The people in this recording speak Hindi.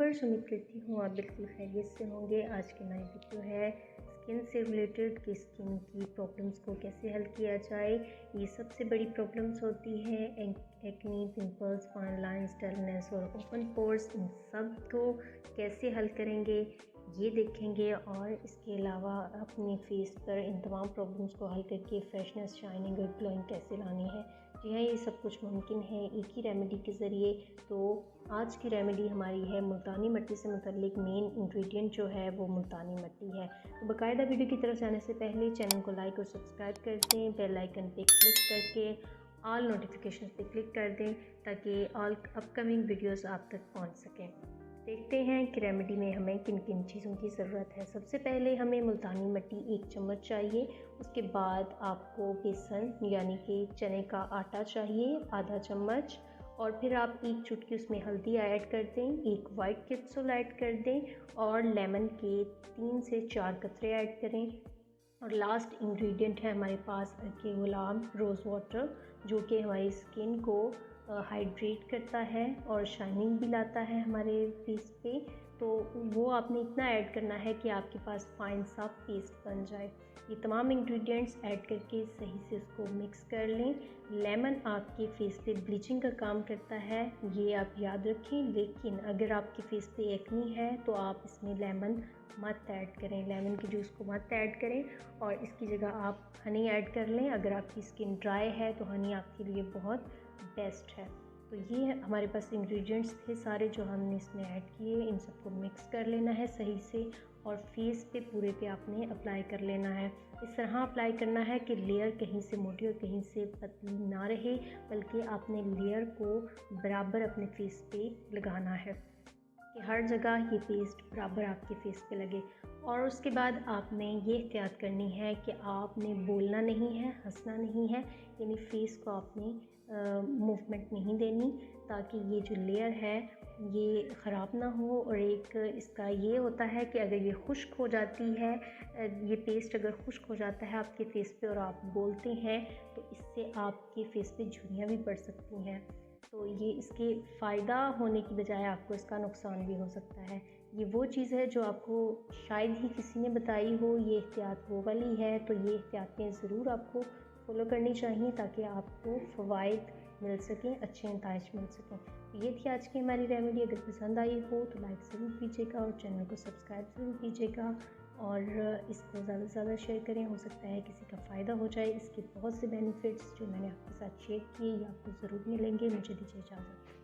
व्यूअर्स, उम्मीद करती हूँ आप बिल्कुल खैरियत से होंगे। आज की नई वीडियो है स्किन से रिलेटेड कि स्किन की प्रॉब्लम्स को कैसे हल किया जाए। ये सबसे बड़ी प्रॉब्लम्स होती है acne, pimples, fine lines, dullness और ओपन पोर्स। इन सब को कैसे हल करेंगे ये देखेंगे, और इसके अलावा अपने फेस पर इन तमाम प्रॉब्लम्स को हल करके फ्रेशनेस, शाइनिंग और ग्लोइंग कैसे लानी है। जी हाँ, ये सब कुछ मुमकिन है एक ही रेमेडी के ज़रिए। तो आज की रेमेडी हमारी है मुल्तानी मिट्टी से मुतल्लिक। मेन इंग्रेडिएंट जो है वो मुल्तानी मिट्टी है। तो बाकायदा वीडियो की तरफ जाने से पहले चैनल को लाइक और सब्सक्राइब कर दें, बेल आइकन पे क्लिक करके ऑल नोटिफिकेशन पे क्लिक कर दें ताकि ऑल अपकमिंग वीडियोस आप तक पहुंच सकें। देखते हैं कि रेमेडी में हमें किन किन चीज़ों की ज़रूरत है। सबसे पहले हमें मुल्तानी मिट्टी 1 चम्मच चाहिए। उसके बाद आपको बेसन यानी कि चने का आटा चाहिए आधा चम्मच, और फिर आप 1 चुटकी उसमें हल्दी ऐड कर दें, 1 वाइट कैप्सूल ऐड कर दें और लेमन के 3 से 4 कतरे ऐड करें। और लास्ट इंग्रेडिएंट है हमारे पास के गुलाब रोज़ वाटर, जो कि हमारी स्किन को हाइड्रेट करता है और शाइनिंग भी लाता है हमारे फेस पे। तो वो आपने इतना ऐड करना है कि आपके पास फाइन सा पेस्ट बन जाए। ये तमाम इंग्रेडिएंट्स ऐड करके सही से उसको मिक्स कर लें। लेमन आपके फेस पे ब्लीचिंग का काम करता है, ये आप याद रखें। लेकिन अगर आपके फेस पे एक्नी है तो आप इसमें लेमन मत ऐड करें, लेमन के जूस को मत ऐड करें, और इसकी जगह आप हनी ऐड कर लें। अगर आपकी स्किन ड्राई है तो हनी आपके लिए बहुत बेस्ट है। तो ये हमारे पास इंग्रेडिएंट्स थे सारे जो हमने इसमें ऐड किए। इन सबको मिक्स कर लेना है सही से और फेस पे पूरे पे आपने अप्लाई कर लेना है। इस तरह अप्लाई करना है कि लेयर कहीं से मोटी और कहीं से पतली ना रहे, बल्कि आपने लेयर को बराबर अपने फेस पे लगाना है कि हर जगह ये पेस्ट बराबर आपके फेस पे लगे। और उसके बाद आपने ये एहतियात करनी है कि आपने बोलना नहीं है, हंसना नहीं है, यानी फेस को आपने मूवमेंट नहीं देनी, ताकि ये जो लेयर है ये ख़राब ना हो। और एक इसका ये होता है कि अगर ये खुश्क हो जाती है, ये पेस्ट अगर खुश्क हो जाता है आपके फेस पे और आप बोलते हैं, तो इससे आपके फेस पे झुर्रियाँ भी पड़ सकती हैं। तो ये इसके फ़ायदा होने की बजाय आपको इसका नुकसान भी हो सकता है। ये वो चीज़ है जो आपको शायद ही किसी ने बताई हो, ये एहतियात वो वाली है। तो ये एहतियातें ज़रूर आपको फॉलो करनी चाहिए ताकि आपको फ़वाइद मिल सकें, अच्छे नताइज मिल सकें। तो ये थी आज की हमारी रेमेडी। अगर पसंद आई हो तो लाइक ज़रूर कीजिएगा और चैनल को सब्सक्राइब ज़रूर कीजिएगा, और इसको ज़्यादा से ज़्यादा शेयर करें। हो सकता है किसी का फ़ायदा हो जाए। इसके बहुत से बेनिफिट्स जो मैंने आपके साथ शेयर किए ये आपको ज़रूर मिलेंगे। मुझे दीजिए इजाज़त।